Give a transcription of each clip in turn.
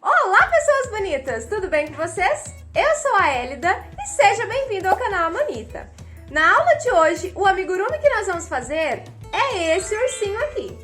Olá, pessoas bonitas! Tudo bem com vocês? Eu sou a Elida e seja bem-vindo ao canal Amanita. Na aula de hoje, o amigurumi que nós vamos fazer é esse ursinho aqui.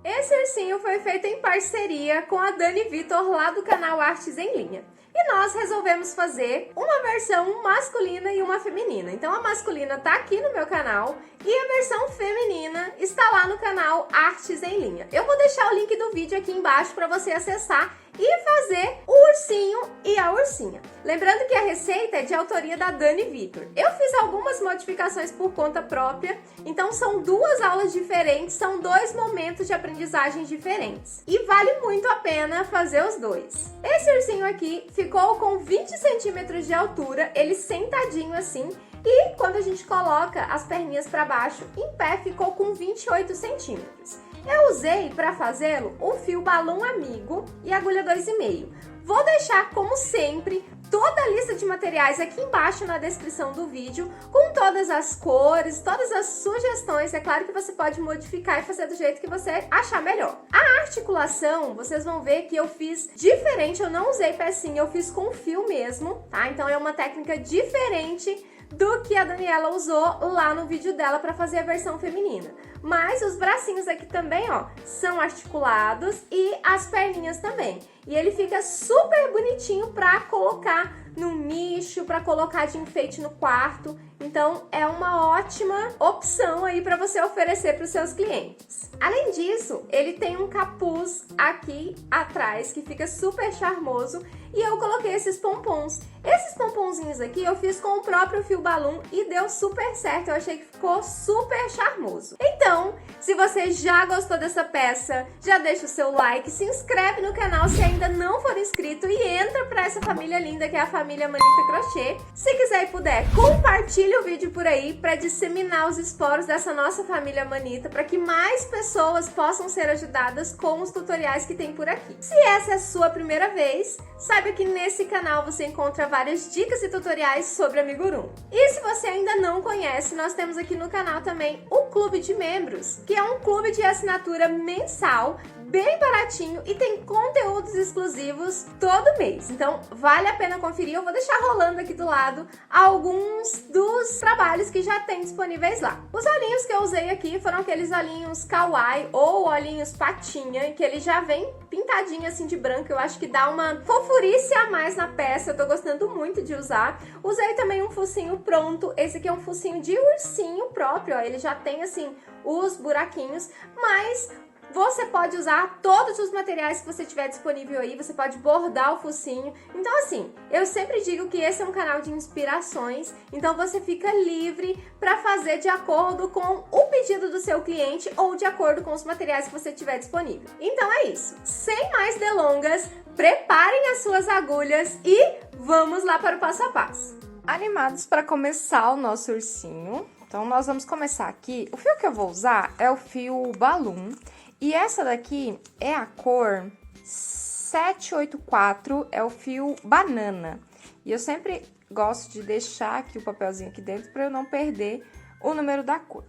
Esse ursinho foi feito em parceria com a Dani Vitor lá do canal Artes em Linha. E nós resolvemos fazer uma versão masculina e uma feminina. Então a masculina tá aqui no meu canal e a versão feminina está lá no canal Artes em Linha. Eu vou deixar o link do vídeo aqui embaixo para você acessar e fazer o ursinho e a ursinha. Lembrando que a receita é de autoria da Dani Vitor. Eu fiz algumas modificações por conta própria, então são duas aulas diferentes, são dois momentos de aprendizagem diferentes. E vale muito a pena fazer os dois. Esse ursinho aqui ficou com 20 centímetros de altura, ele sentadinho assim, e quando a gente coloca as perninhas para baixo, em pé, ficou com 28 centímetros. Eu usei para fazê-lo o fio balão amigo e agulha 2,5. Vou deixar, como sempre, toda a lista de materiais aqui embaixo na descrição do vídeo, com todas as cores, todas as sugestões. É claro que você pode modificar e fazer do jeito que você achar melhor. A articulação, vocês vão ver que eu fiz diferente, eu não usei pecinha, eu fiz com fio mesmo, tá? Então é uma técnica diferente do que a Daniela usou lá no vídeo dela para fazer a versão feminina. Mas os bracinhos aqui também, ó, são articulados e as perninhas também. E ele fica super bonitinho para colocar no nicho, para colocar de enfeite no quarto. Então é uma ótima opção aí para você oferecer para os seus clientes. Além disso, ele tem um capuz aqui atrás que fica super charmoso e eu coloquei esses pompons. Esses pomponzinhos aqui eu fiz com o próprio fio balloon e deu super certo, eu achei que ficou super charmoso. Então, se você já gostou dessa peça, já deixa o seu like, se inscreve no canal se ainda não for inscrito e entra para essa família linda que é a família Amanita Crochê. Se quiser e puder, compartilhe o vídeo por aí para disseminar os esporos dessa nossa família Amanita, para que mais pessoas possam ser ajudadas com os tutoriais que tem por aqui. Se essa é a sua primeira vez, saiba que nesse canal você encontra várias dicas e tutoriais sobre amigurumi. E se você ainda não conhece, nós temos aqui no canal também o Clube de Membros, que é um clube de assinatura mensal, bem baratinho e tem conteúdos exclusivos todo mês. Então vale a pena conferir, eu vou deixar rolando aqui do lado alguns dos trabalhos que já tem disponíveis lá. Os olhinhos que eu usei aqui foram aqueles olhinhos kawaii ou olhinhos patinha, que ele já vem pintadinho assim de branco, eu acho que dá uma fofurice a mais na peça, eu tô gostando muito de usar. Usei também um focinho pronto, esse aqui é um focinho de ursinho próprio, ó, ele já tem assim os buraquinhos, mas você pode usar todos os materiais que você tiver disponível aí, você pode bordar o focinho. Então assim, eu sempre digo que esse é um canal de inspirações, então você fica livre para fazer de acordo com o pedido do seu cliente ou de acordo com os materiais que você tiver disponível. Então é isso, sem mais delongas, preparem as suas agulhas e vamos lá para o passo a passo. Animados para começar o nosso ursinho, então nós vamos começar aqui. O fio que eu vou usar é o fio balloon. E essa daqui é a cor 784, é o fio banana. E eu sempre gosto de deixar aqui o papelzinho aqui dentro para eu não perder o número da cor.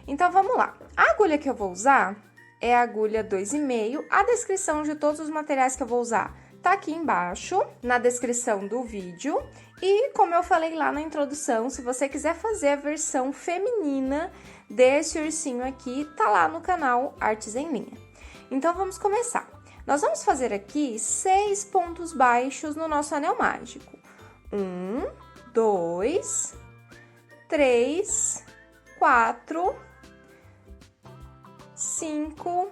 Então, vamos lá. A agulha que eu vou usar é a agulha 2,5. A descrição de todos os materiais que eu vou usar tá aqui embaixo, na descrição do vídeo. E, como eu falei lá na introdução, se você quiser fazer a versão feminina desse ursinho aqui, tá lá no canal Artes em Linha. Então, vamos começar. Nós vamos fazer aqui 6 pontos baixos no nosso anel mágico. 1, 2, 3, 4, 5,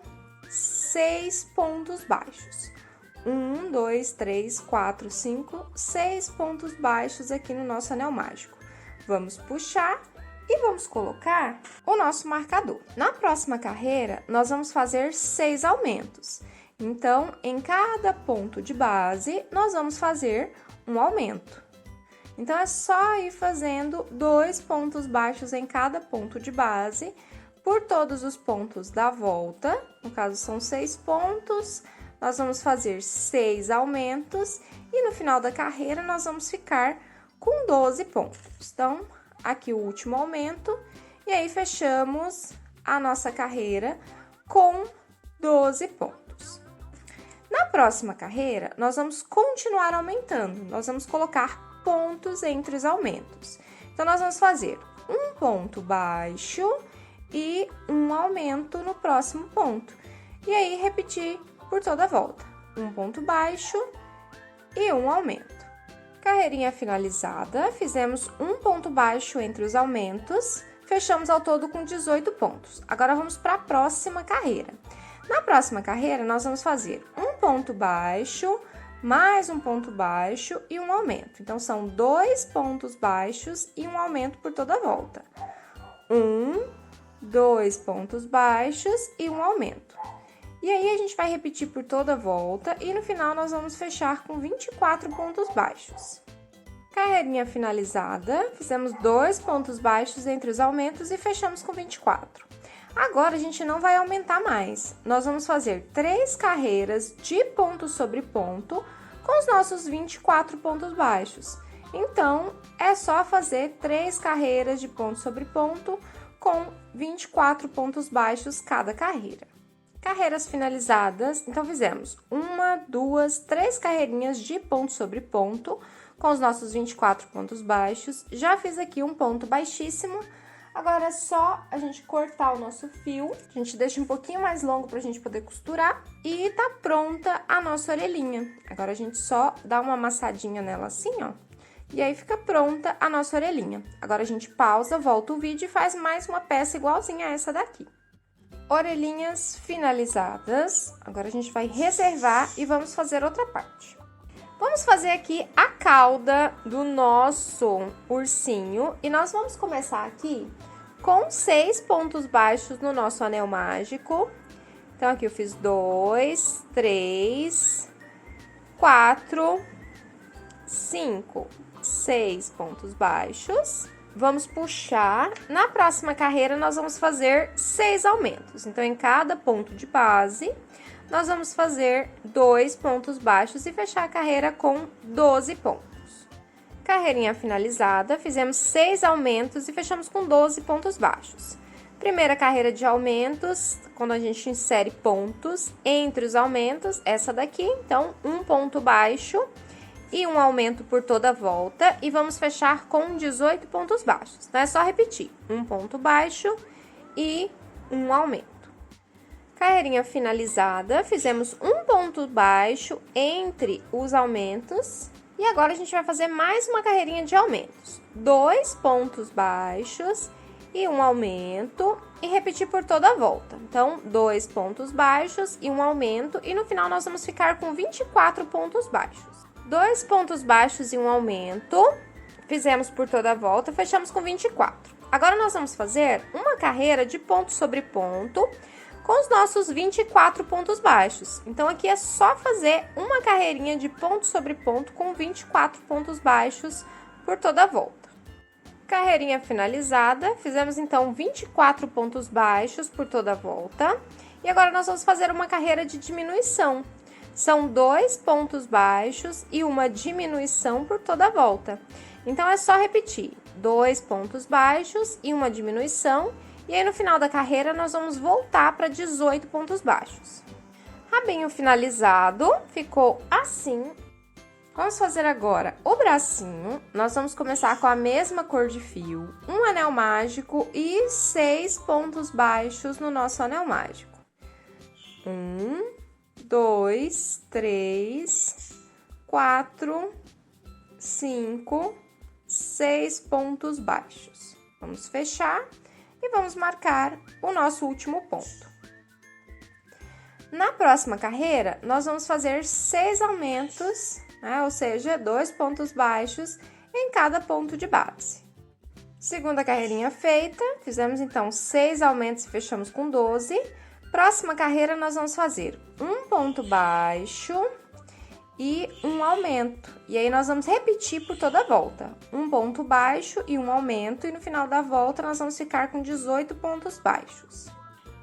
6 pontos baixos. 1, 2, 3, 4, 5, 6 pontos baixos aqui no nosso anel mágico. Vamos puxar e vamos colocar o nosso marcador. Na próxima carreira, nós vamos fazer 6 aumentos. Então, em cada ponto de base, nós vamos fazer um aumento. Então, é só ir fazendo 2 pontos baixos em cada ponto de base, por todos os pontos da volta. No caso, são 6 pontos. Nós vamos fazer 6 aumentos e no final da carreira nós vamos ficar com 12 pontos. Então, aqui o último aumento e aí fechamos a nossa carreira com 12 pontos. Na próxima carreira, nós vamos continuar aumentando, nós vamos colocar pontos entre os aumentos. Então, nós vamos fazer um ponto baixo e um aumento no próximo ponto. E aí, repetir por toda a volta. Um ponto baixo e um aumento. Carreirinha finalizada, fizemos um ponto baixo entre os aumentos, fechamos ao todo com 18 pontos. Agora, vamos para a próxima carreira. Na próxima carreira, nós vamos fazer um ponto baixo, mais um ponto baixo e um aumento. Então, são 2 pontos baixos e um aumento por toda a volta. 2 pontos baixos e um aumento. E aí, a gente vai repetir por toda a volta e no final nós vamos fechar com 24 pontos baixos. Carreirinha finalizada, fizemos 2 pontos baixos entre os aumentos e fechamos com 24. Agora, a gente não vai aumentar mais. Nós vamos fazer 3 carreiras de ponto sobre ponto com os nossos 24 pontos baixos. Então, é só fazer 3 carreiras de ponto sobre ponto com 24 pontos baixos cada carreira. Carreiras finalizadas, então fizemos 1, 2, 3 carreirinhas de ponto sobre ponto com os nossos 24 pontos baixos. Já fiz aqui um ponto baixíssimo, agora é só a gente cortar o nosso fio, a gente deixa um pouquinho mais longo pra gente poder costurar e tá pronta a nossa orelhinha. Agora a gente só dá uma amassadinha nela assim, ó, e aí fica pronta a nossa orelhinha. Agora a gente pausa, volta o vídeo e faz mais uma peça igualzinha a essa daqui. Orelhinhas finalizadas, agora a gente vai reservar e vamos fazer outra parte. Vamos fazer aqui a cauda do nosso ursinho e nós vamos começar aqui com 6 pontos baixos no nosso anel mágico. Então, aqui eu fiz 2, 3, 4, 5, 6 pontos baixos. Vamos puxar. Na próxima carreira, nós vamos fazer 6 aumentos. Então, em cada ponto de base, nós vamos fazer 2 pontos baixos e fechar a carreira com 12 pontos. Carreirinha finalizada, fizemos 6 aumentos e fechamos com 12 pontos baixos. Primeira carreira de aumentos, quando a gente insere pontos entre os aumentos, essa daqui. Então, um ponto baixo e um aumento por toda a volta e vamos fechar com 18 pontos baixos. Então, é só repetir, um ponto baixo e um aumento. Carreirinha finalizada, fizemos um ponto baixo entre os aumentos e agora a gente vai fazer mais uma carreirinha de aumentos. 2 pontos baixos e um aumento e repetir por toda a volta. Então, 2 pontos baixos e um aumento e no final nós vamos ficar com 24 pontos baixos. 2 pontos baixos e um aumento, fizemos por toda a volta, fechamos com 24. Agora, nós vamos fazer uma carreira de ponto sobre ponto com os nossos 24 pontos baixos. Então, aqui é só fazer uma carreirinha de ponto sobre ponto com 24 pontos baixos por toda a volta. Carreirinha finalizada, fizemos então 24 pontos baixos por toda a volta. E agora, nós vamos fazer uma carreira de diminuição. São 2 pontos baixos e uma diminuição por toda a volta. Então, é só repetir, 2 pontos baixos e uma diminuição. E aí, no final da carreira, nós vamos voltar para 18 pontos baixos. Rabinho finalizado, ficou assim. Vamos fazer agora o bracinho. Nós vamos começar com a mesma cor de fio, um anel mágico e 6 pontos baixos no nosso anel mágico. 1, 2, 3, 4, 5, 6 pontos baixos. Vamos fechar e vamos marcar o nosso último ponto. Na próxima carreira, nós vamos fazer 6 aumentos, né? Ou seja, 2 pontos baixos em cada ponto de base. Segunda carreirinha feita, fizemos então 6 aumentos e fechamos com 12. Próxima carreira, nós vamos fazer um ponto baixo e um aumento. E aí, nós vamos repetir por toda a volta. Um ponto baixo e um aumento. E no final da volta, nós vamos ficar com 18 pontos baixos.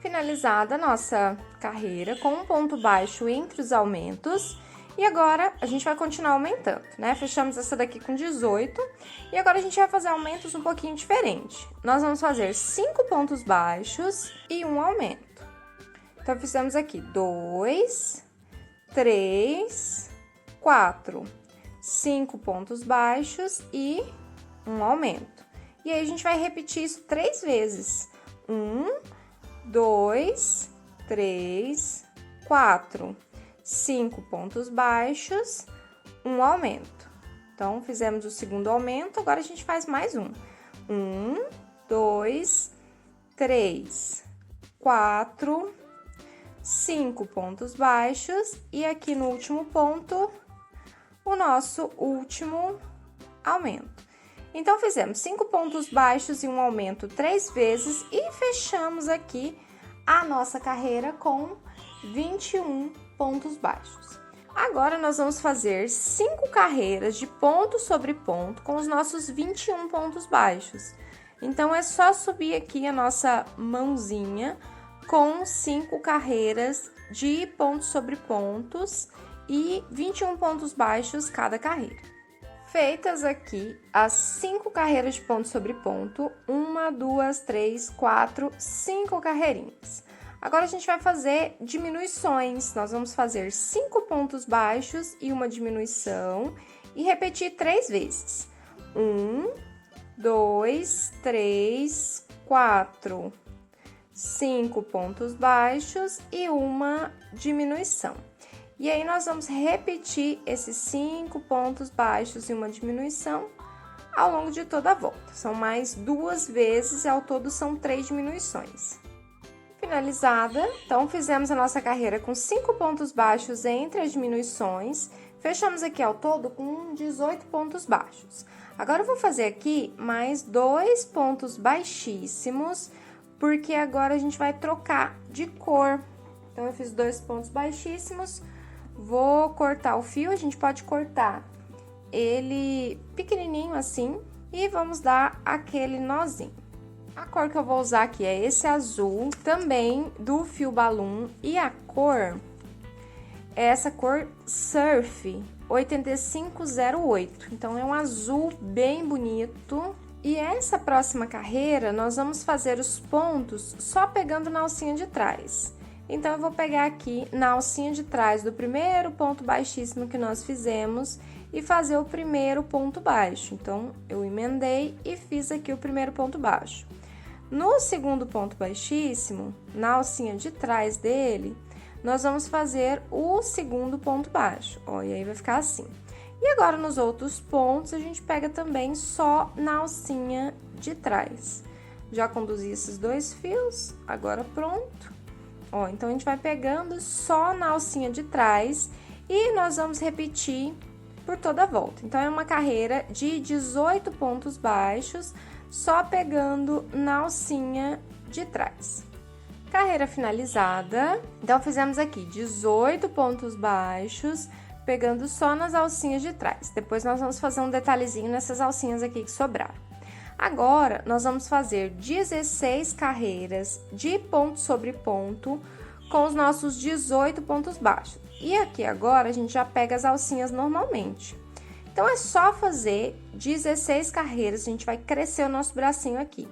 Finalizada a nossa carreira com um ponto baixo entre os aumentos. E agora, a gente vai continuar aumentando, né? Fechamos essa daqui com 18. E agora, a gente vai fazer aumentos um pouquinho diferente. Nós vamos fazer 5 pontos baixos e um aumento. Então, fizemos aqui 2, 3, 4, 5 pontos baixos e um aumento. E aí, a gente vai repetir isso 3 vezes. 1, 2, 3, 4, 5 pontos baixos, um aumento. Então, fizemos o segundo aumento, agora a gente faz mais um. 1, 2, 3, 4, 5 pontos baixos e aqui no último ponto, o nosso último aumento. Então, fizemos 5 pontos baixos e um aumento 3 vezes e fechamos aqui a nossa carreira com 21 pontos baixos. Agora, nós vamos fazer 5 carreiras de ponto sobre ponto com os nossos 21 pontos baixos. Então, é só subir aqui a nossa mãozinha com 5 carreiras de pontos sobre pontos e 21 pontos baixos cada carreira. Feitas aqui as 5 carreiras de ponto sobre ponto, 1, 2, 3, 4, 5 carreirinhas. Agora, a gente vai fazer diminuições. Nós vamos fazer 5 pontos baixos e uma diminuição e repetir 3 vezes. 1, 2, 3, 4, 5 pontos baixos e uma diminuição. E aí, nós vamos repetir esses 5 pontos baixos e uma diminuição ao longo de toda a volta. São mais 2 vezes e ao todo são 3 diminuições. Finalizada, então fizemos a nossa carreira com 5 pontos baixos entre as diminuições, fechamos aqui ao todo com 18 pontos baixos. Agora eu vou fazer aqui mais 2 pontos baixíssimos, porque agora a gente vai trocar de cor. Então eu fiz 2 pontos baixíssimos, vou cortar o fio, a gente pode cortar ele pequenininho assim e vamos dar aquele nozinho. A cor que eu vou usar aqui é esse azul, também do fio balloon, e a cor é essa cor Surf 8508. Então, é um azul bem bonito. E essa próxima carreira, nós vamos fazer os pontos só pegando na alcinha de trás. Então, eu vou pegar aqui na alcinha de trás do primeiro ponto baixíssimo que nós fizemos e fazer o primeiro ponto baixo. Então, eu emendei e fiz aqui o primeiro ponto baixo. No segundo ponto baixíssimo, na alcinha de trás dele, nós vamos fazer o segundo ponto baixo, ó, e aí vai ficar assim. E agora, nos outros pontos, a gente pega também só na alcinha de trás. Já conduzi esses 2 fios, agora pronto. Ó, então, a gente vai pegando só na alcinha de trás e nós vamos repetir por toda a volta. Então, é uma carreira de 18 pontos baixos, só pegando na alcinha de trás. Carreira finalizada. Então, fizemos aqui 18 pontos baixos, pegando só nas alcinhas de trás. Depois, nós vamos fazer um detalhezinho nessas alcinhas aqui que sobraram. Agora, nós vamos fazer 16 carreiras de ponto sobre ponto com os nossos 18 pontos baixos. E aqui agora, a gente já pega as alcinhas normalmente. Então, é só fazer 16 carreiras, a gente vai crescer o nosso bracinho aqui.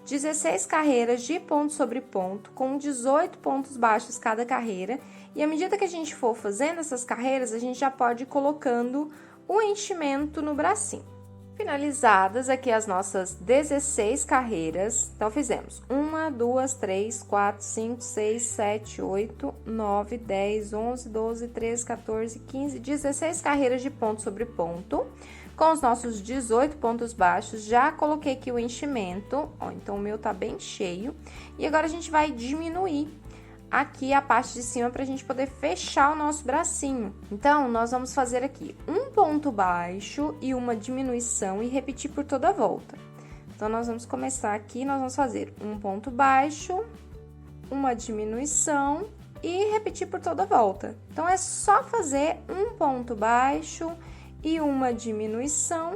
16 carreiras de ponto sobre ponto, com 18 pontos baixos cada carreira. E à medida que a gente for fazendo essas carreiras, a gente já pode ir colocando o enchimento no bracinho. Finalizadas aqui as nossas 16 carreiras, então fizemos 1, 2, 3, 4, 5, 6, 7, 8, 9, 10, 11, 12, 13, 14, 15, 16 carreiras de ponto sobre ponto, com os nossos 18 pontos baixos. Já coloquei aqui o enchimento, ó, então o meu tá bem cheio. E agora a gente vai diminuir aqui a parte de cima para a gente poder fechar o nosso bracinho. Então, nós vamos fazer aqui um ponto baixo e uma diminuição e repetir por toda a volta. Então, nós vamos começar aqui, nós vamos fazer um ponto baixo, uma diminuição e repetir por toda a volta. Então, é só fazer um ponto baixo e uma diminuição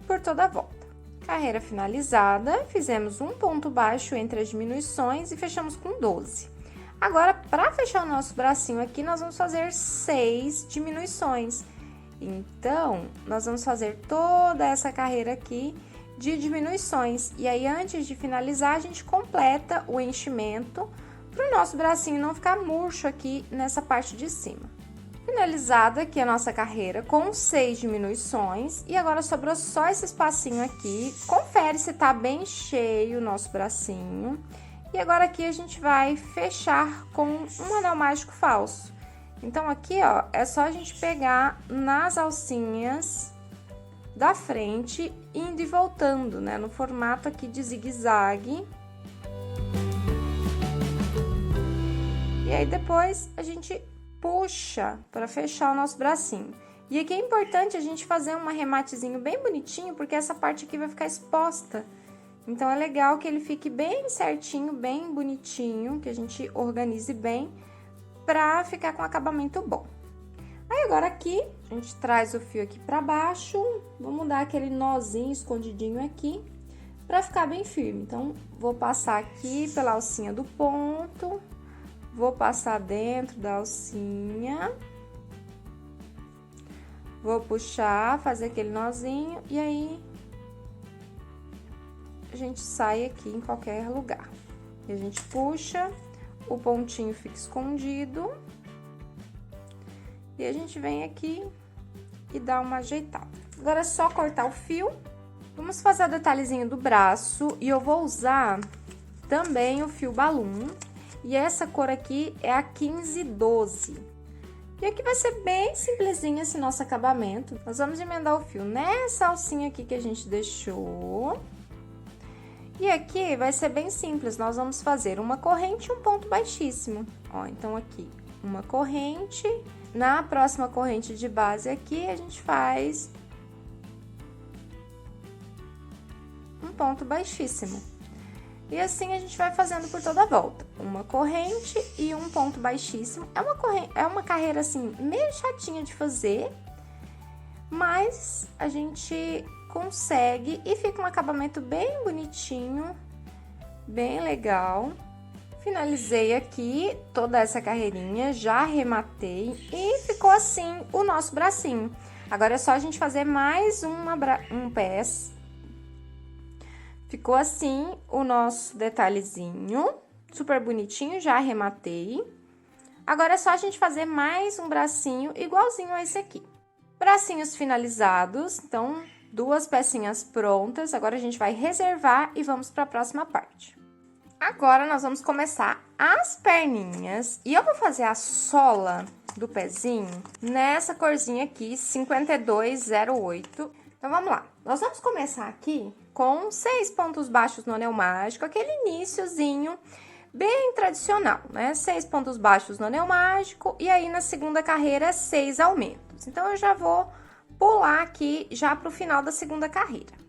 por toda a volta. Carreira finalizada, fizemos um ponto baixo entre as diminuições e fechamos com 12. Agora, para fechar o nosso bracinho aqui, nós vamos fazer 6 diminuições. Então, nós vamos fazer toda essa carreira aqui de diminuições. E aí, antes de finalizar, a gente completa o enchimento para o nosso bracinho não ficar murcho aqui nessa parte de cima. Finalizada aqui a nossa carreira com 6 diminuições. E agora sobrou só esse espacinho aqui. Confere se tá bem cheio o nosso bracinho. E agora aqui a gente vai fechar com um anel mágico falso. Então, aqui, ó, é só a gente pegar nas alcinhas da frente, indo e voltando, né? No formato aqui de zigue-zague. E aí, depois, a gente puxa para fechar o nosso bracinho. E aqui é importante a gente fazer um arrematezinho bem bonitinho, porque essa parte aqui vai ficar exposta. Então, é legal que ele fique bem certinho, bem bonitinho, que a gente organize bem, pra ficar com acabamento bom. Aí, agora aqui, a gente traz o fio aqui pra baixo, vamos dar aquele nozinho escondidinho aqui, pra ficar bem firme. Então, vou passar aqui pela alcinha do ponto, vou passar dentro da alcinha, vou puxar, fazer aquele nozinho, e aí, a gente sai aqui em qualquer lugar. E a gente puxa, o pontinho fica escondido. E a gente vem aqui e dá uma ajeitada. Agora é só cortar o fio. Vamos fazer o detalhezinho do braço. E eu vou usar também o fio balloon. E essa cor aqui é a 1512. E aqui vai ser bem simplesinho esse nosso acabamento. Nós vamos emendar o fio nessa alcinha aqui que a gente deixou. E aqui vai ser bem simples, nós vamos fazer uma corrente e um ponto baixíssimo. Ó, então aqui, uma corrente, na próxima corrente de base aqui, a gente faz um ponto baixíssimo. E assim a gente vai fazendo por toda a volta. Uma corrente e um ponto baixíssimo. É uma carreira, assim, meio chatinha de fazer, mas a gente consegue e fica um acabamento bem bonitinho, bem legal. Finalizei aqui toda essa carreirinha, já arrematei e ficou assim o nosso bracinho. Agora é só a gente fazer mais um pés. Ficou assim o nosso detalhezinho, super bonitinho, já arrematei. Agora é só a gente fazer mais um bracinho igualzinho a esse aqui. Bracinhos finalizados, então 2 pecinhas prontas, agora a gente vai reservar e vamos para a próxima parte. Agora, nós vamos começar as perninhas e eu vou fazer a sola do pezinho nessa corzinha aqui, 5208. Então, vamos lá. Nós vamos começar aqui com 6 pontos baixos no anel mágico, aquele iniciozinho bem tradicional, né? 6 pontos baixos no anel mágico e aí na segunda carreira 6 aumentos. Então, eu já vou pular aqui já para o final da segunda carreira.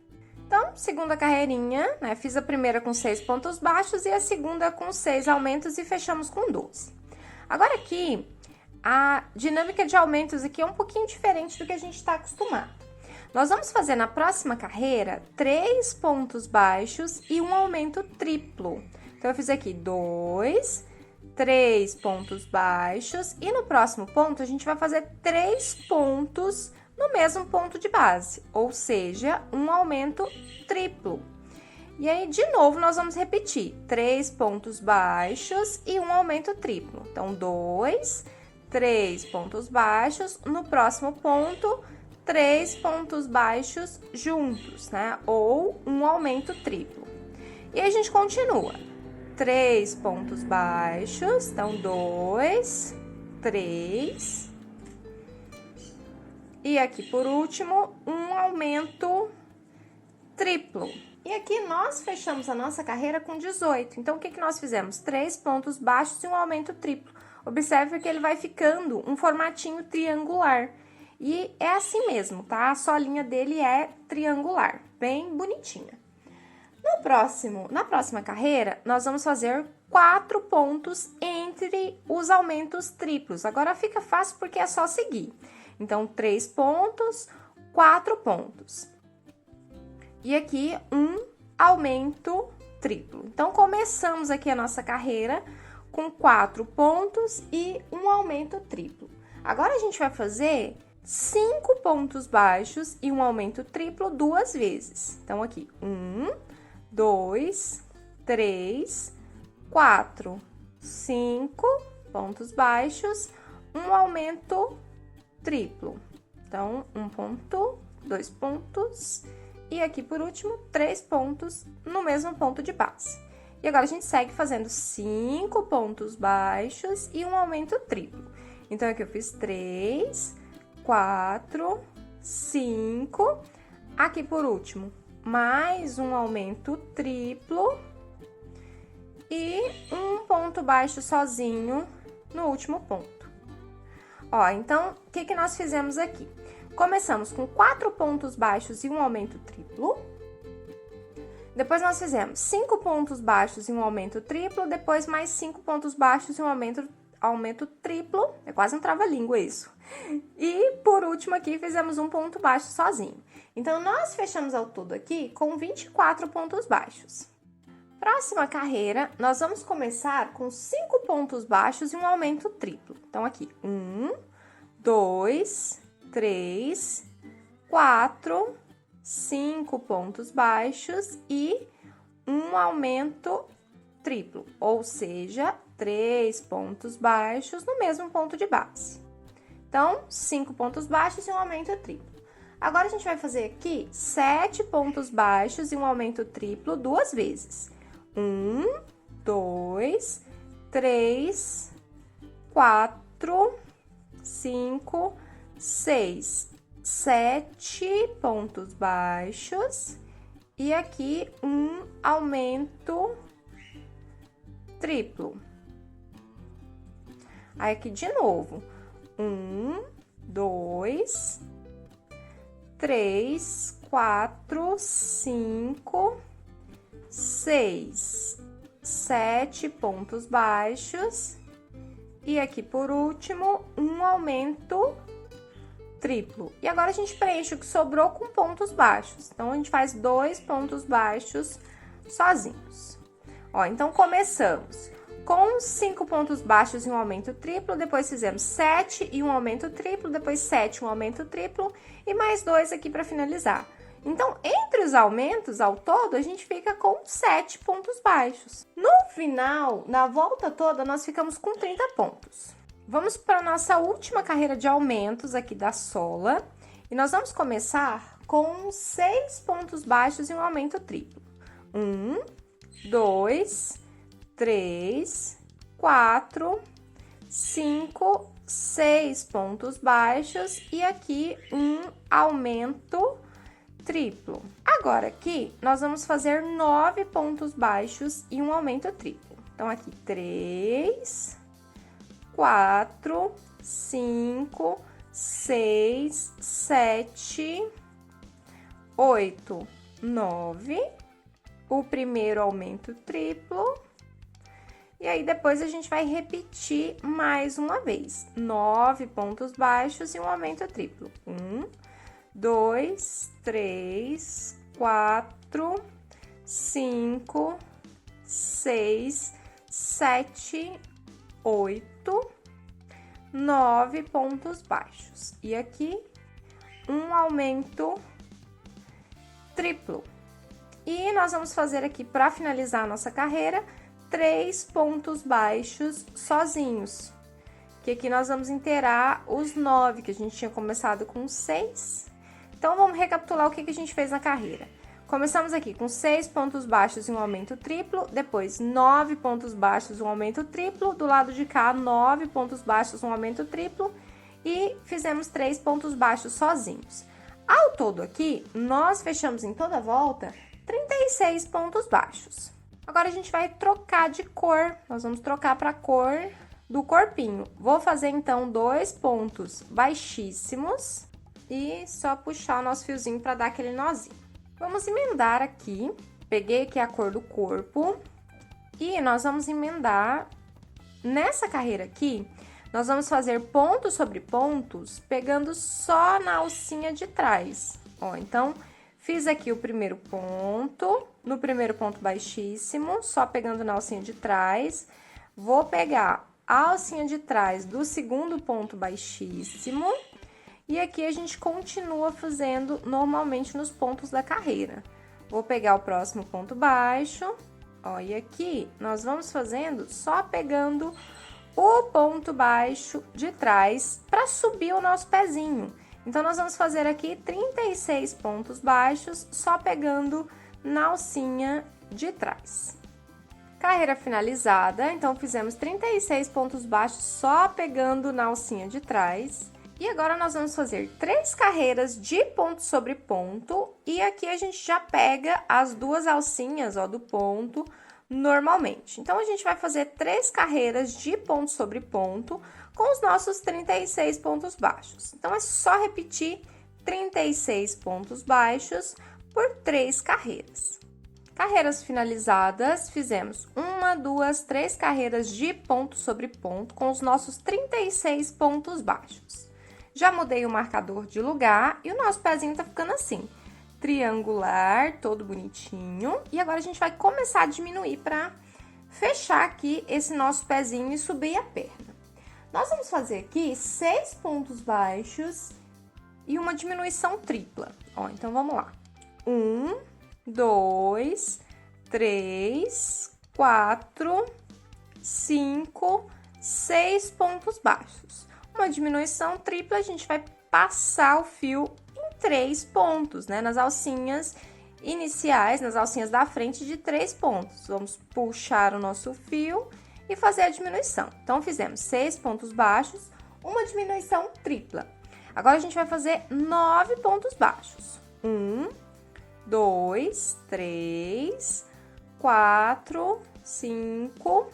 Então, segunda carreirinha, né? Fiz a primeira com 6 pontos baixos e a segunda com 6 aumentos e fechamos com 12. Agora aqui, a dinâmica de aumentos aqui é um pouquinho diferente do que a gente está acostumado. Nós vamos fazer na próxima carreira 3 pontos baixos e um aumento triplo. Então, eu fiz aqui 2, 3 pontos baixos e no próximo ponto a gente vai fazer 3 pontos no mesmo ponto de base, ou seja, um aumento triplo. E aí, de novo, nós vamos repetir 3 pontos baixos e um aumento triplo. Então, 2, 3 pontos baixos, no próximo ponto, 3 pontos baixos juntos, né? Ou um aumento triplo. E aí, a gente continua. 3 pontos baixos, então 2, 3. E aqui, por último, um aumento triplo. E aqui, nós fechamos a nossa carreira com 18. Então, o que nós fizemos? 3 pontos baixos e um aumento triplo. Observe que ele vai ficando um formatinho triangular. E é assim mesmo, tá? A solinha dele é triangular, bem bonitinha. Na próxima carreira, nós vamos fazer 4 pontos entre os aumentos triplos. Agora, fica fácil porque é só seguir. Então, 3 pontos, 4 pontos. E aqui, um aumento triplo. Então, começamos aqui a nossa carreira com 4 pontos e um aumento triplo. Agora, a gente vai fazer 5 pontos baixos e um aumento triplo 2 vezes. Então, aqui, 1, 2, 3, 4, 5 pontos baixos, um aumento triplo. Então, 1 ponto, 2 pontos e aqui, por último, 3 pontos no mesmo ponto de base. E agora, a gente segue fazendo 5 pontos baixos e um aumento triplo. Então, aqui eu fiz 3, 4, 5. Aqui, por último, mais um aumento triplo e um ponto baixo sozinho no último ponto. Ó, então, o que nós fizemos aqui? Começamos com 4 pontos baixos e um aumento triplo. Depois, nós fizemos 5 pontos baixos e um aumento triplo. Depois, mais 5 pontos baixos e um aumento triplo. É quase um trava-língua isso. E, por último, aqui, fizemos um ponto baixo sozinho. Então, nós fechamos ao todo aqui com 24 pontos baixos. Próxima carreira, nós vamos começar com 5 pontos baixos e um aumento triplo. Então, aqui, 1, 2, 3, 4, 5 pontos baixos e um aumento triplo, ou seja, 3 pontos baixos no mesmo ponto de base. Então, 5 pontos baixos e um aumento triplo. Agora, a gente vai fazer aqui 7 pontos baixos e um aumento triplo 2 vezes. 1, 2, 3, 4, 5, 6, 7 pontos baixos e aqui um aumento triplo. Aí, aqui de novo, 1, 2, 3, 4, 5, 6, 7 pontos baixos e aqui, por último, um aumento triplo. E agora, a gente preenche o que sobrou com pontos baixos. Então, a gente faz 2 pontos baixos sozinhos. Ó, então, começamos com 5 pontos baixos e um aumento triplo, depois fizemos 7 e um aumento triplo, depois 7 um aumento triplo e mais 2 aqui para finalizar. Então, entre os aumentos, ao todo, a gente fica com 7 pontos baixos. No final, na volta toda, nós ficamos com 30 pontos. Vamos para a nossa última carreira de aumentos aqui da sola. E nós vamos começar com 6 pontos baixos e um aumento triplo. 1, 2, 3, 4, 5, 6 pontos baixos e aqui um aumento triplo. Agora, aqui, nós vamos fazer 9 pontos baixos e um aumento triplo. Então, aqui, 3, 4, 5, 6, 7, 8, 9. O primeiro aumento triplo. E aí, depois, a gente vai repetir mais uma vez. 9 pontos baixos e um aumento triplo. 1, 2, 3, 4, 5, 6, 7, 8, 9 pontos baixos. E aqui, um aumento triplo. E nós vamos fazer aqui, para finalizar a nossa carreira, 3 pontos baixos sozinhos. Que aqui nós vamos inteirar os 9, que a gente tinha começado com 6. Então, vamos recapitular o que a gente fez na carreira. Começamos aqui com 6 pontos baixos e um aumento triplo, depois 9 pontos baixos e um aumento triplo, do lado de cá 9 pontos baixos e um aumento triplo e fizemos 3 pontos baixos sozinhos. Ao todo aqui, nós fechamos em toda a volta 36 pontos baixos. Agora, a gente vai trocar de cor, nós vamos trocar para a cor do corpinho. Vou fazer, então, 2 pontos baixíssimos e só puxar o nosso fiozinho para dar aquele nozinho. Vamos emendar aqui, peguei aqui a cor do corpo e nós vamos emendar nessa carreira aqui. Nós vamos fazer pontos sobre pontos, pegando só na alcinha de trás. Ó, então, fiz aqui o primeiro ponto, no primeiro ponto baixíssimo, só pegando na alcinha de trás. vou pegar a alcinha de trás do segundo ponto baixíssimo e aqui a gente continua fazendo normalmente nos pontos da carreira. Vou pegar o próximo ponto baixo, ó, e aqui nós vamos fazendo só pegando o ponto baixo de trás para subir o nosso pezinho. Então, nós vamos fazer aqui 36 pontos baixos só pegando na alcinha de trás. Carreira finalizada, então fizemos 36 pontos baixos só pegando na alcinha de trás. E agora nós vamos fazer 3 carreiras de ponto sobre ponto e aqui a gente já pega as 2 alcinhas, ó, do ponto normalmente. Então, a gente vai fazer 3 carreiras de ponto sobre ponto com os nossos 36 pontos baixos. Então, é só repetir 36 pontos baixos por 3 carreiras. Carreiras finalizadas, fizemos 1, 2, 3 carreiras de ponto sobre ponto com os nossos 36 pontos baixos. Já mudei o marcador de lugar e o nosso pezinho tá ficando assim, triangular, todo bonitinho. E agora a gente vai começar a diminuir para fechar aqui esse nosso pezinho e subir a perna. Nós vamos fazer aqui 6 pontos baixos e uma diminuição tripla. Ó, então vamos lá. 1, 2, 3, 4, 5, 6 pontos baixos. Uma diminuição tripla, a gente vai passar o fio em 3 pontos, né? Nas alcinhas iniciais, nas alcinhas da frente de 3 pontos. Vamos puxar o nosso fio e fazer a diminuição. Então, fizemos 6 pontos baixos, uma diminuição tripla. Agora, a gente vai fazer 9 pontos baixos. 1, 2, 3, 4, 5...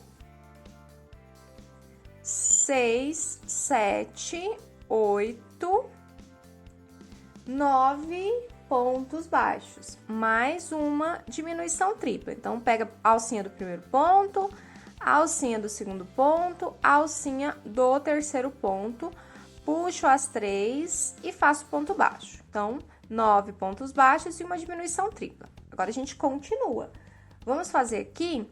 6, 7, 8, 9 pontos baixos, mais uma diminuição tripla. Então, pega a alcinha do primeiro ponto, a alcinha do segundo ponto, a alcinha do terceiro ponto, puxo as 3 e faço ponto baixo. Então, 9 pontos baixos e uma diminuição tripla. Agora, a gente continua. Vamos fazer aqui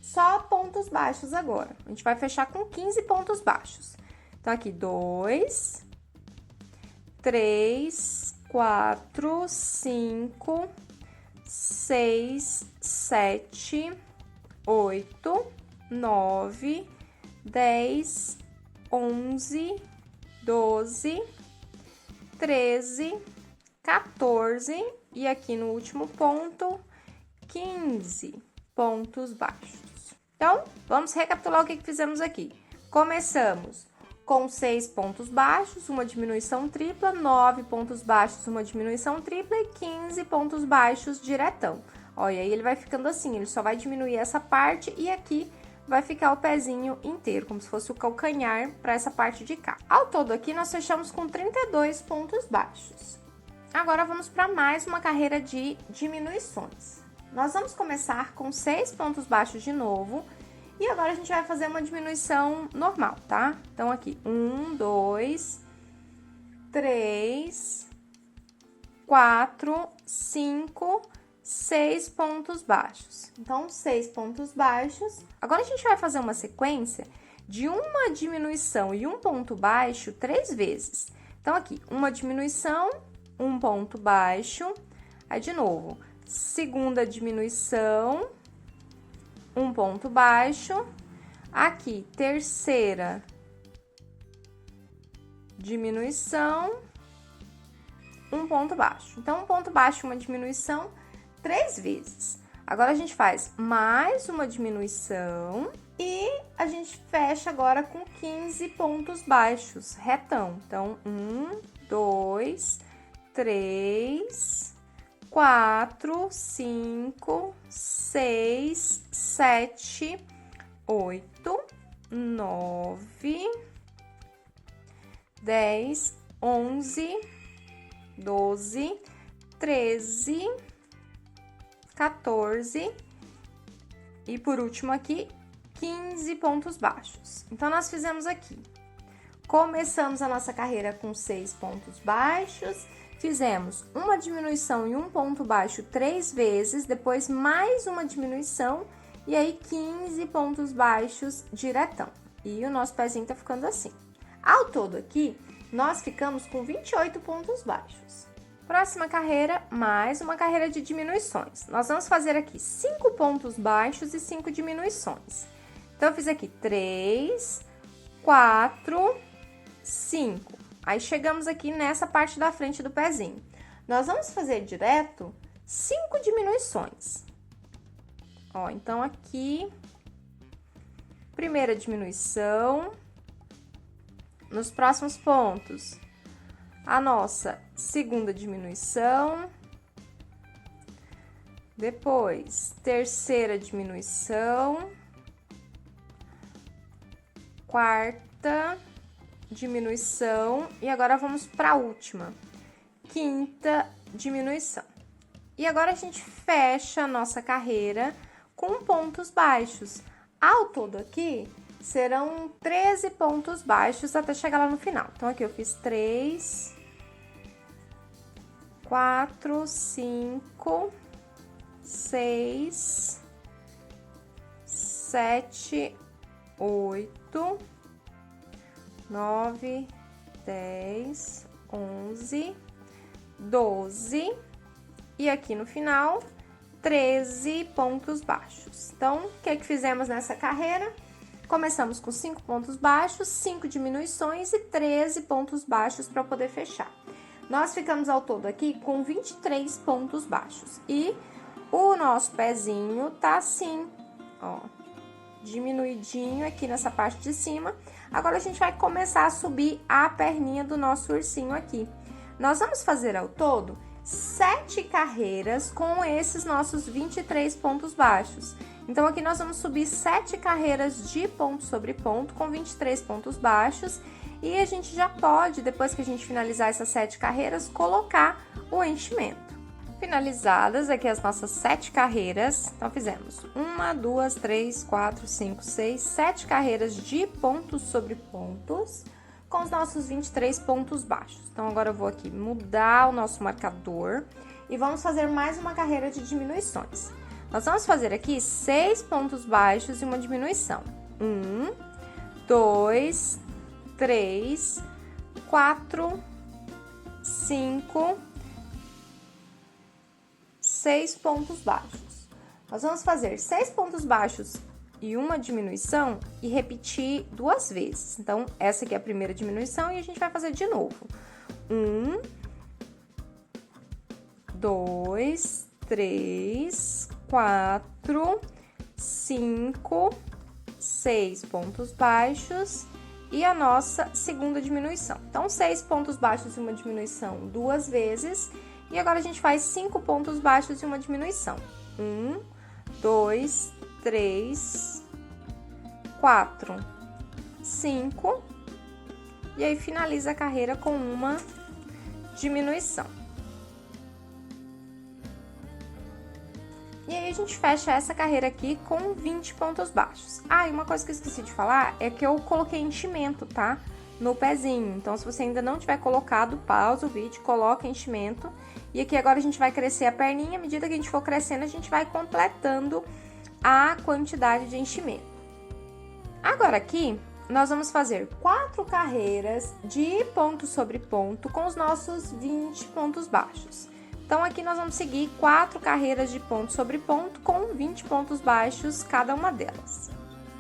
só pontos baixos agora. A gente vai fechar com 15 pontos baixos. Então, aqui, 2, 3, 4, 5, 6, 7, 8, 9, 10, 11, 12, 13, 14 e aqui no último ponto, 15 pontos baixos. Então, vamos recapitular o que fizemos aqui. Começamos com 6 pontos baixos, uma diminuição tripla, 9 pontos baixos, uma diminuição tripla e 15 pontos baixos diretão. Olha, e aí ele vai ficando assim, ele só vai diminuir essa parte e aqui vai ficar o pezinho inteiro, como se fosse o calcanhar para essa parte de cá. Ao todo aqui, nós fechamos com 32 pontos baixos. Agora, vamos para mais uma carreira de diminuições. Nós vamos começar com 6 pontos baixos de novo. E agora, a gente vai fazer uma diminuição normal, tá? Então, aqui, 1, 2, 3, 4, 5, 6 pontos baixos. Então, 6 pontos baixos. Agora, a gente vai fazer uma sequência de uma diminuição e um ponto baixo 3 vezes. Então, aqui, uma diminuição, um ponto baixo. Aí, de novo, segunda diminuição, um ponto baixo. Aqui, terceira diminuição, um ponto baixo. Então, um ponto baixo, uma diminuição 3 vezes. Agora, a gente faz mais uma diminuição e a gente fecha agora com 15 pontos baixos, retão. Então, 1, 2, 3, 4, 5, 6, 7, 8, 9, 10, 11, 12, 13, 14 e por último aqui, 15 pontos baixos. Então, nós fizemos aqui. Começamos a nossa carreira com 6 pontos baixos. Fizemos uma diminuição e um ponto baixo 3 vezes, depois mais uma diminuição E aí, 15 pontos baixos diretão. E o nosso pezinho tá ficando assim. Ao todo aqui, nós ficamos com 28 pontos baixos. Próxima carreira, mais uma carreira de diminuições. Nós vamos fazer aqui 5 pontos baixos e 5 diminuições. Então, eu fiz aqui 3, 4, 5. Aí, chegamos aqui nessa parte da frente do pezinho. Nós vamos fazer direto 5 diminuições. Ó, então, aqui, primeira diminuição. Nos próximos pontos, a nossa segunda diminuição. Depois, terceira diminuição. Quarta diminuição. E agora, vamos para a última, quinta diminuição. E agora, a gente fecha a nossa carreira com pontos baixos. Ao todo aqui, serão 13 pontos baixos até chegar lá no final. Então, aqui eu fiz 3, 4, 5, 6, 7, 8, 9, 10, 11, 12 e aqui no final, 13 pontos baixos. Então, o que fizemos nessa carreira? Começamos com 5 pontos baixos, 5 diminuições e 13 pontos baixos para poder fechar. Nós ficamos ao todo aqui com 23 pontos baixos. E o nosso pezinho tá assim, ó, diminuidinho aqui nessa parte de cima. Agora, a gente vai começar a subir a perninha do nosso ursinho aqui. Nós vamos fazer ao todo 7 carreiras com esses nossos 23 pontos baixos. Então, aqui nós vamos subir 7 carreiras de ponto sobre ponto com 23 pontos baixos. E a gente já pode, depois que a gente finalizar essas 7 carreiras, colocar o enchimento. Finalizadas aqui as nossas 7 carreiras, então fizemos 1, 2, 3, 4, 5, 6, 7 carreiras de pontos sobre pontos com os nossos 23 pontos baixos. Então, agora eu vou aqui mudar o nosso marcador e vamos fazer mais uma carreira de diminuições. Nós vamos fazer aqui 6 pontos baixos e uma diminuição. 1, 2, 3, 4, 5, 6 pontos baixos. Nós vamos fazer 6 pontos baixos e uma diminuição e repetir 2 vezes. Então, essa aqui é a primeira diminuição e a gente vai fazer de novo. 1, 2, 3, 4, 5, 6 pontos baixos e a nossa segunda diminuição. Então, 6 pontos baixos e uma diminuição 2 vezes. E agora, a gente faz 5 pontos baixos e uma diminuição. 1, 2, 3, 4, 5. E aí, finaliza a carreira com uma diminuição. E aí, a gente fecha essa carreira aqui com 20 pontos baixos. Ah, e uma coisa que eu esqueci de falar é que eu coloquei enchimento, tá? No pezinho. Então, se você ainda não tiver colocado, pausa o vídeo, coloca enchimento. E aqui agora a gente vai crescer a perninha. À medida que a gente for crescendo, a gente vai completando a quantidade de enchimento. Agora aqui, nós vamos fazer 4 carreiras de ponto sobre ponto com os nossos 20 pontos baixos. Então, aqui nós vamos seguir 4 carreiras de ponto sobre ponto com 20 pontos baixos cada uma delas.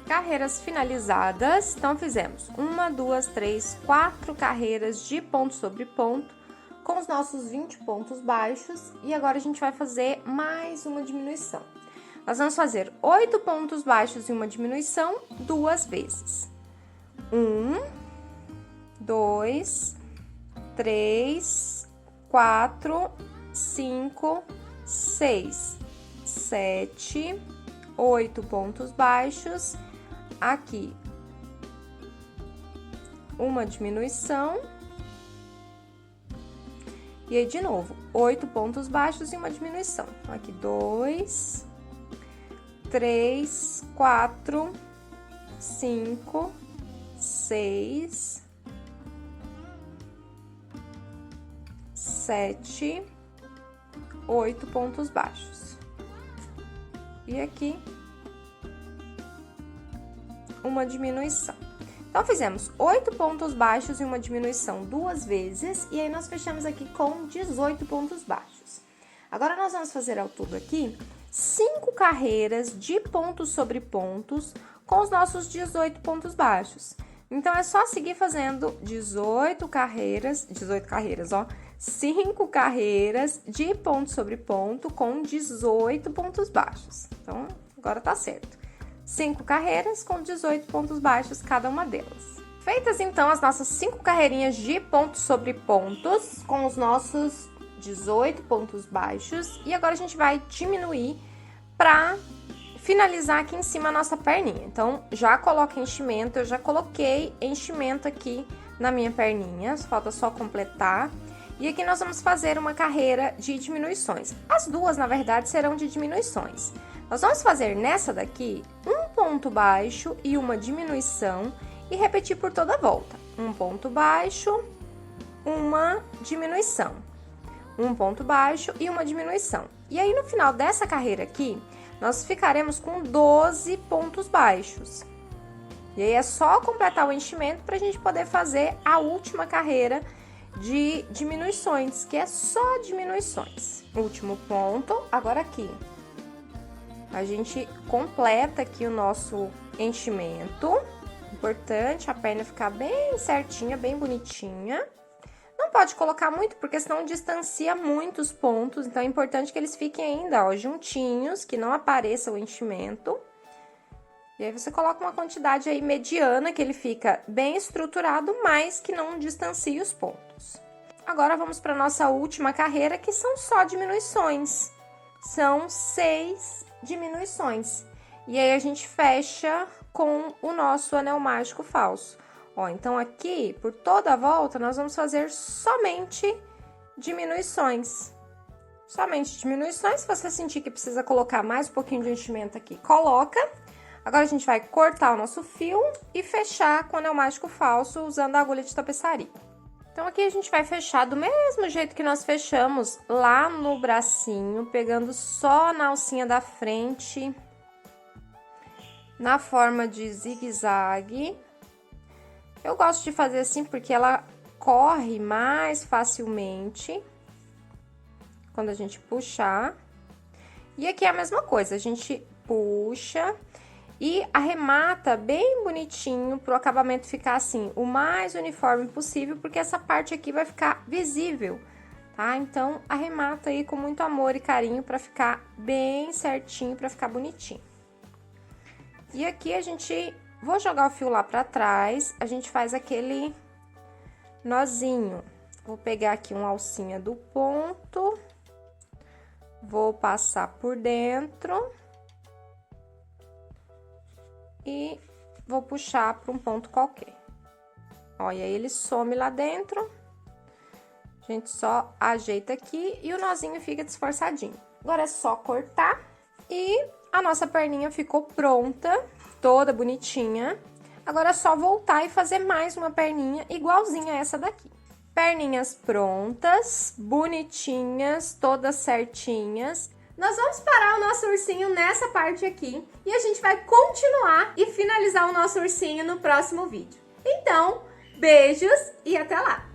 Carreiras finalizadas, então fizemos 1, 2, 3, 4 carreiras de ponto sobre ponto com os nossos 20 pontos baixos e agora a gente vai fazer mais uma diminuição. Nós vamos fazer 8 pontos baixos e uma diminuição 2 vezes. 1, 2, 3, 4, 5, 6, 7, 8 pontos baixos. Aqui, uma diminuição. E aí, de novo, 8 pontos baixos e uma diminuição. Então, aqui, 2, 3, 4, 5, 6, 7, 8 pontos baixos. E aqui, uma diminuição. Então, fizemos 8 pontos baixos e uma diminuição 2 vezes, e aí nós fechamos aqui com 18 pontos baixos. Agora, nós vamos fazer ao todo aqui 5 carreiras de pontos sobre pontos com os nossos 18 pontos baixos. Então, é só seguir fazendo 18 carreiras, ó, 5 carreiras de ponto sobre ponto com 18 pontos baixos. Então, agora tá certo. 5 carreiras com 18 pontos baixos cada uma delas. Feitas, então, as nossas 5 carreirinhas de pontos sobre pontos com os nossos 18 pontos baixos. E agora a gente vai diminuir para finalizar aqui em cima a nossa perninha. Então, já coloca enchimento, eu já coloquei enchimento aqui na minha perninha, falta só completar. E aqui nós vamos fazer uma carreira de diminuições. As duas, na verdade, serão de diminuições. Nós vamos fazer nessa daqui um ponto baixo e uma diminuição e repetir por toda a volta. Um ponto baixo, uma diminuição. Um ponto baixo e uma diminuição. E aí, no final dessa carreira aqui, nós ficaremos com 12 pontos baixos. E aí, é só completar o enchimento para a gente poder fazer a última carreira de diminuições, que é só diminuições. Último ponto, agora aqui. A gente completa aqui o nosso enchimento. Importante a perna ficar bem certinha, bem bonitinha. Não pode colocar muito, porque senão distancia muito os pontos. Então, é importante que eles fiquem ainda, ó, juntinhos, que não apareça o enchimento. E aí, você coloca uma quantidade aí mediana, que ele fica bem estruturado, mas que não distancie os pontos. Agora, vamos para nossa última carreira, que são só diminuições. São 6 diminuições. E aí, a gente fecha com o nosso anel mágico falso. Ó, então, aqui, por toda a volta, nós vamos fazer somente diminuições. Somente diminuições. Se você sentir que precisa colocar mais um pouquinho de enchimento aqui, coloca. Agora, a gente vai cortar o nosso fio e fechar com o anel mágico falso usando a agulha de tapeçaria. Então, aqui a gente vai fechar do mesmo jeito que nós fechamos lá no bracinho, pegando só na alcinha da frente, na forma de zigue-zague. Eu gosto de fazer assim porque ela corre mais facilmente quando a gente puxar. E aqui é a mesma coisa, a gente puxa e arremata bem bonitinho para o acabamento ficar assim, o mais uniforme possível, porque essa parte aqui vai ficar visível, tá? Então, arremata aí com muito amor e carinho para ficar bem certinho, para ficar bonitinho. E aqui a gente... Vou jogar o fio lá pra trás, a gente faz aquele nozinho. Vou pegar aqui uma alcinha do ponto, vou passar por dentro e vou puxar para um ponto qualquer. Ó, e aí ele some lá dentro, a gente só ajeita aqui e o nozinho fica disfarçadinho. Agora é só cortar e a nossa perninha ficou pronta. Toda bonitinha. Agora é só voltar e fazer mais uma perninha igualzinha a essa daqui. Perninhas prontas, bonitinhas, todas certinhas. Nós vamos parar o nosso ursinho nessa parte aqui e a gente vai continuar e finalizar o nosso ursinho no próximo vídeo. Então, beijos e até lá!